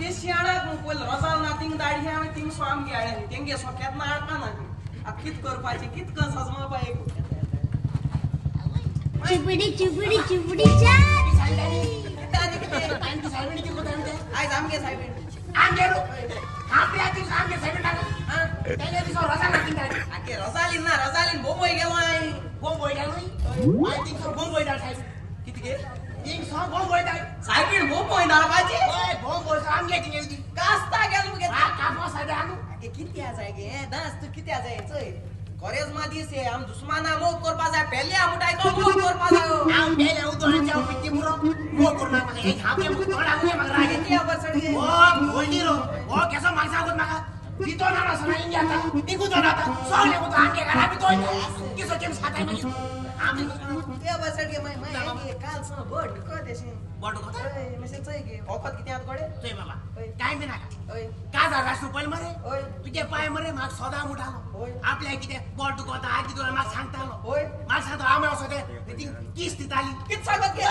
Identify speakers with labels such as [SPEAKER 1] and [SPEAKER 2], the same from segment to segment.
[SPEAKER 1] ते शियाळा कोण रसाल ना तिंग दाढी आम्ही तिंग स्वाम गेले तेंगे सोक्यात ना आडका ना कित करपाचे कित कसस मग बाई
[SPEAKER 2] चिपडी चिपडी चिपडी चा
[SPEAKER 1] आज आमगे साहेब रसालीन बोंबई गेलो आई किती गे साहेबीन बोंबई दाळपाची कास्ता गेलो गे किती आज आहे गे दास तू किती आज आहे चय कॉलेज मध्ये से हम दुश्मना मोक करपा जाय पहले हम उठाय तो मोक करपा जायो
[SPEAKER 3] हम पहले उतोन जाऊ पिटी मुरो मोक करना मग एक हापे मुक तोडा मुले मग रागे
[SPEAKER 1] किती अबर सडगे
[SPEAKER 3] ओ गोल्डीरो ओ केसो मागसा होत मगा पितो ना सना इंडिया था निकू तो ना था सोले को तो आके घरा भी तो किसो केम साथाय मग आमी
[SPEAKER 1] ते अबर सडगे मैं काल स बोट को देशी
[SPEAKER 3] बोट को
[SPEAKER 1] मेसेज चय गे औखत किती आत गडे
[SPEAKER 3] तोय बाबा काय बी नाका
[SPEAKER 1] ओय
[SPEAKER 3] का जा रासू पल मरे
[SPEAKER 1] ओय
[SPEAKER 3] तुझे पाय मरे माग सदा मुठालो
[SPEAKER 1] ओय
[SPEAKER 3] आपल्या किती बोट को आता आगी तुला माग सांगतालो
[SPEAKER 1] ओय
[SPEAKER 3] माग सांगतो आमे असो ते ती किस्ती ताली
[SPEAKER 1] कित सांगत गे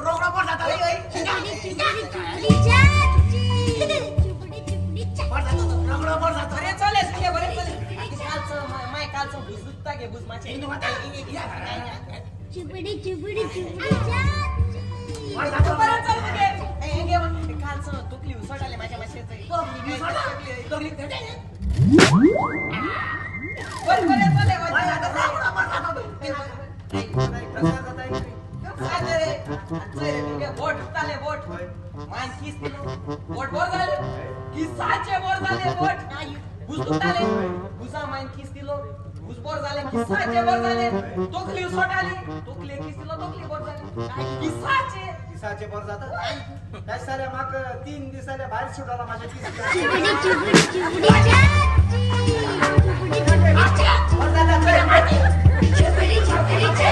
[SPEAKER 3] रोकडा बोट जाता
[SPEAKER 1] ओय ओय
[SPEAKER 2] चिपडी चिपडी चिपडी चा चिपडी चिपडी चा
[SPEAKER 3] रोकडा बोट जाता
[SPEAKER 1] अरे चले सगळे बरे चले कालचं माय कालचं बुजता गे बुज माचे
[SPEAKER 3] इंदु माता
[SPEAKER 2] चिपडी चिपडी चिपडी चा
[SPEAKER 3] बोट जाता
[SPEAKER 1] बरं चल गे ए गे कालचं तुकली उसडाले माझ्या माशेचं
[SPEAKER 3] तोगली
[SPEAKER 1] बर बरे चले
[SPEAKER 3] रोकडा बोट जाता
[SPEAKER 1] बोट चाले बोट मान किस बोट बोर झाले किसाचे बोर झाले बोट बुजू झाले बुजा मान किस दिलो बुज बोर झाले किसाचे बोर झाले तोकली सोडाली तोकली किस दिलो तोकली बोर झाले किसाचे
[SPEAKER 4] बोर जातात त्या साऱ्या माग 3 दिवसाला बाहेर सुटाला माझ्या
[SPEAKER 2] चिपडी चिपडी चिपडी चा
[SPEAKER 1] बोर झाले
[SPEAKER 2] चिपडी चिपडी चा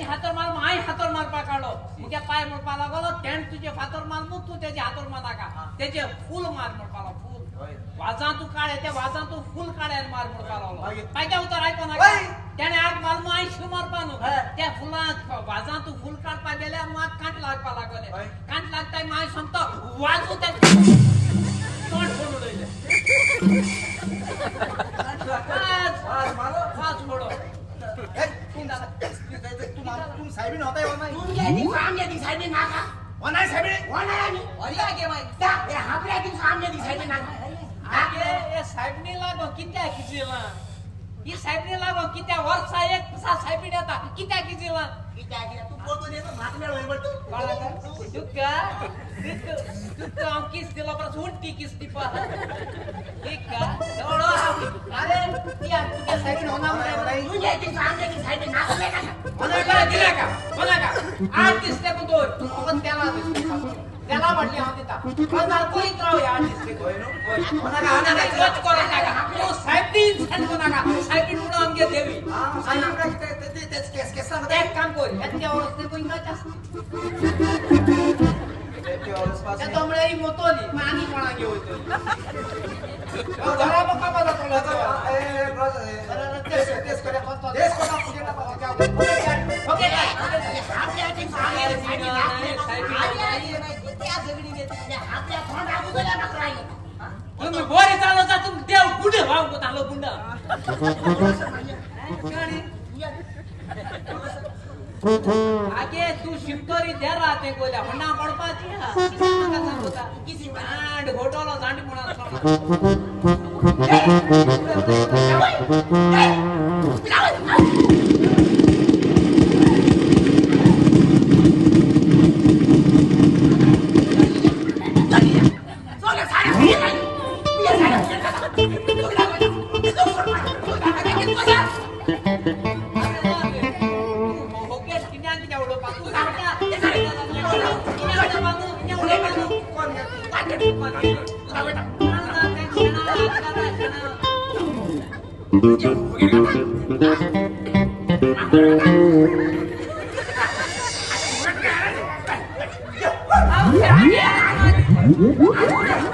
[SPEAKER 1] हातर माल माय हातर माल पाकाडो मुके पाय मोड पाला गेलो टेंट तुझे फातर माल मग तू त्याचे हातर माल नाका त्याचे फुल मार मोड पाला फुल वाजा तू काढे त्या वाजा तू फुल काढे मार मोड पाला पाय काय उतर ऐको ना त्याने आग माल माय शुमार पानो त्या फुला वाजा तू फुल काढ पाय गेल्या माग काट लाग पाला गेले काट लागताय माय संत वाजू त्या तोंड फोडू दिले आज मारो फास फोडो
[SPEAKER 4] तुम साहेबीन होताय हो नाही
[SPEAKER 3] तुम ये दी सामने दी साइड नाका
[SPEAKER 4] होणार साहेबीन
[SPEAKER 3] होणार आणि
[SPEAKER 1] अरे आगे माय
[SPEAKER 3] ता ये हापल्या दी सामने दी साइड नाका
[SPEAKER 1] आगे ये साहेबने लागो कित्या किजीला ही साहेबने लागो कित्या वर्षा एक पसा साहेबने येता कित्या किजीला
[SPEAKER 3] किती तू बोलतो ने तो मागल्या वेळ बट
[SPEAKER 1] बाळा का तू आम किस दिला पर उलटी किस टिपा ठीक का एवढो अरे या तुझ्या साहेबने होणार नाही
[SPEAKER 3] तू ये दी सामने दी साइड नाका
[SPEAKER 1] मला दिला का आर्टिस्ट ते को तू पण त्याला म्हटले होते ता पण मला कोणी त्राव या आर्टिस्ट को होना का होना का कट करून टाका तो साहेबनी सांगतो ना का साहेबनी उडा आमगे देवी
[SPEAKER 4] तेच केस सांगत
[SPEAKER 1] एक काम कर याच्या अवस्थे कोणी का जास्त त्या तोमळे मोतोली मानी कोणा घे होतो जरा बका बघा
[SPEAKER 4] तेच करे देश कोणा पुढे टाका
[SPEAKER 1] ओके
[SPEAKER 3] हापल्या दी सामने दी साइड नाका
[SPEAKER 1] त्या झगडी घेते
[SPEAKER 3] हापल्या थोडा लागू गेला मग राही
[SPEAKER 1] तुम्ही बोरे चालवता तुम्ही देव गुंडे भाव को तालो गुंडा आगे तू शिवतोरी द्या राहते गोल्या होना पडपाची हा सांगता किसी बँड घोटाला झांडी म्हणा मागे